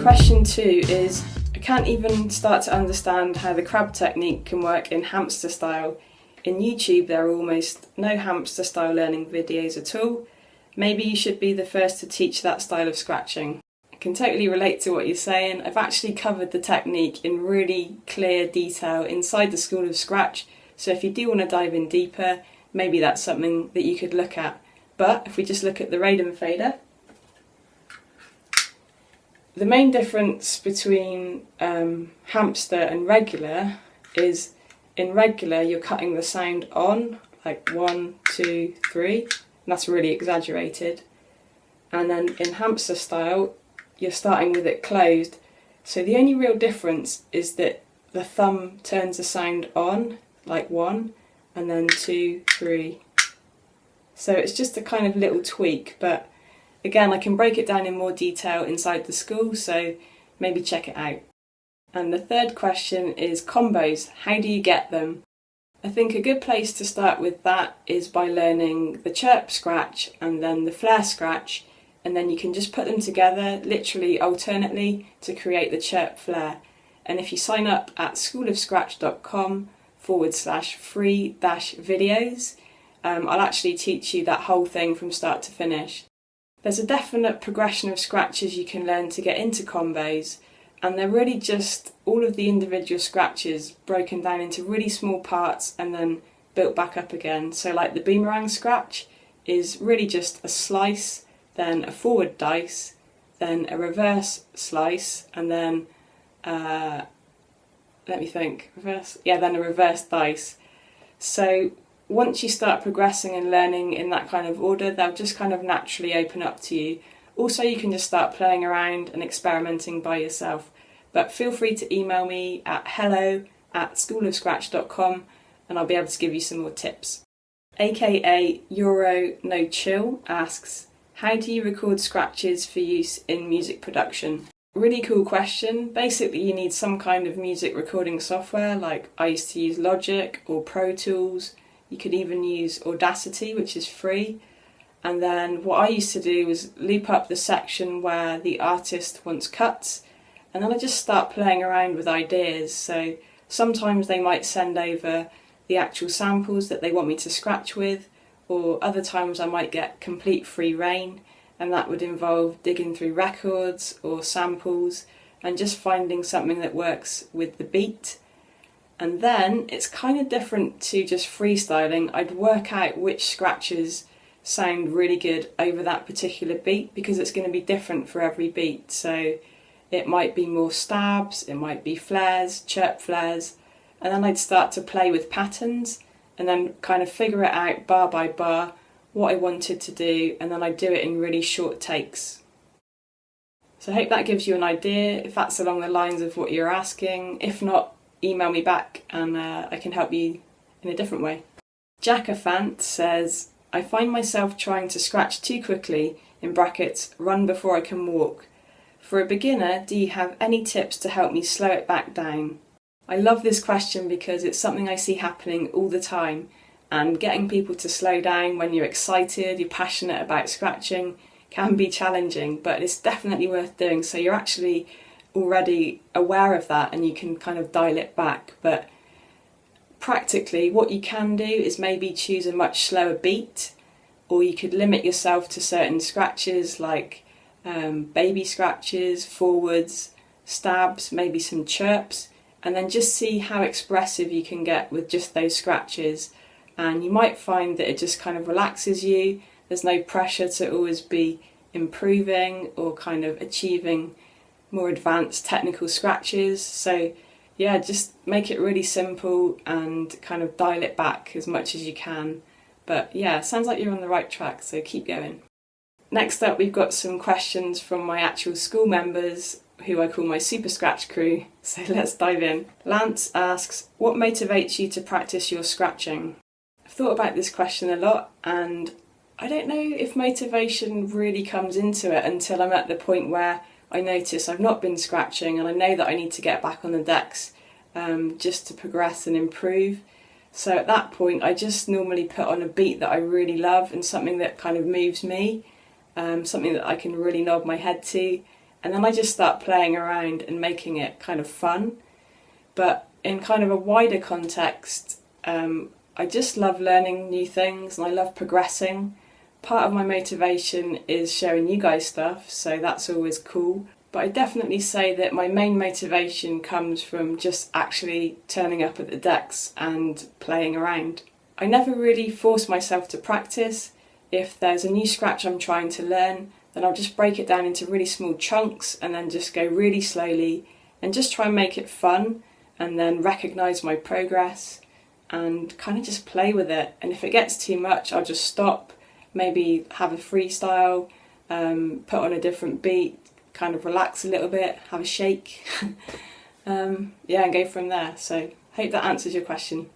Question 2 is, I can't even start to understand how the crab technique can work in hamster style. In YouTube there are almost no hamster style learning videos at all. Maybe you should be the first to teach that style of scratching. I can totally relate to what you're saying. I've actually covered the technique in really clear detail inside the School of Scratch, so if you do want to dive in deeper, maybe that's something that you could look at. But if we just look at the Radom fader, the main difference between hamster and regular is in regular you're cutting the sound on, like 1, 2, 3, and that's really exaggerated. And then in hamster style you're starting with it closed. So the only real difference is that the thumb turns the sound on, like 1, and then 2, 3. So it's just a kind of little tweak, but again, I can break it down in more detail inside the school, so maybe check it out. And the third question is combos. How do you get them? I think a good place to start with that is by learning the chirp scratch and then the flare scratch, and then you can just put them together, literally alternately, to create the chirp flare. And if you sign up at schoolofscratch.com/free-videos, I'll actually teach you that whole thing from start to finish. There's a definite progression of scratches you can learn to get into combos, and they're really just all of the individual scratches broken down into really small parts and then built back up again. So like the boomerang scratch is really just a slice, then a forward dice, then a reverse slice, and then then a reverse dice. So once you start progressing and learning in that kind of order, they'll just kind of naturally open up to you. Also, you can just start playing around and experimenting by yourself. But feel free to email me at hello@schoolofscratch.com and I'll be able to give you some more tips. AKA Euro No Chill asks, how do you record scratches for use in music production? Really cool question. Basically, you need some kind of music recording software, like I used to use Logic or Pro Tools. You could even use Audacity, which is free. And then what I used to do was loop up the section where the artist wants cuts, and then I just start playing around with ideas. So sometimes they might send over the actual samples that they want me to scratch with, or other times I might get complete free rein, and that would involve digging through records or samples and just finding something that works with the beat. And then it's kind of different to just freestyling. I'd work out which scratches sound really good over that particular beat, because it's going to be different for every beat. So it might be more stabs, it might be flares, chirp flares, and then I'd start to play with patterns and then kind of figure it out bar by bar what I wanted to do, and then I'd do it in really short takes. So I hope that gives you an idea, if that's along the lines of what you're asking. If not, email me back and I can help you in a different way. Jackafant says, I find myself trying to scratch too quickly, in brackets, run before I can walk. For a beginner, do you have any tips to help me slow it back down? I love this question because it's something I see happening all the time, and getting people to slow down when you're excited, you're passionate about scratching, can be challenging, but it's definitely worth doing, so you're actually already aware of that and you can kind of dial it back. But practically what you can do is maybe choose a much slower beat, or you could limit yourself to certain scratches like baby scratches, forwards, stabs, maybe some chirps, and then just see how expressive you can get with just those scratches. And you might find that it just kind of relaxes you. There's no pressure to always be improving or kind of achieving more advanced technical scratches. So yeah, just make it really simple and kind of dial it back as much as you can. But yeah, sounds like you're on the right track, so keep going. Next up, we've got some questions from my actual school members, who I call my Super Scratch crew, so let's dive in. Lance asks, what motivates you to practice your scratching? I've thought about this question a lot, and I don't know if motivation really comes into it until I'm at the point where I notice I've not been scratching and I know that I need to get back on the decks just to progress and improve. So at that point I just normally put on a beat that I really love and something that kind of moves me, something that I can really nod my head to, and then I just start playing around and making it kind of fun. But in kind of a wider context, I just love learning new things and I love progressing. Part of my motivation is showing you guys stuff, so that's always cool. But I definitely say that my main motivation comes from just actually turning up at the decks and playing around. I never really force myself to practice. If there's a new scratch I'm trying to learn, then I'll just break it down into really small chunks and then just go really slowly and just try and make it fun, and then recognise my progress and kind of just play with it. And if it gets too much, I'll just stop, maybe have a freestyle, put on a different beat, kind of relax a little bit, have a shake, and go from there. So hope that answers your question.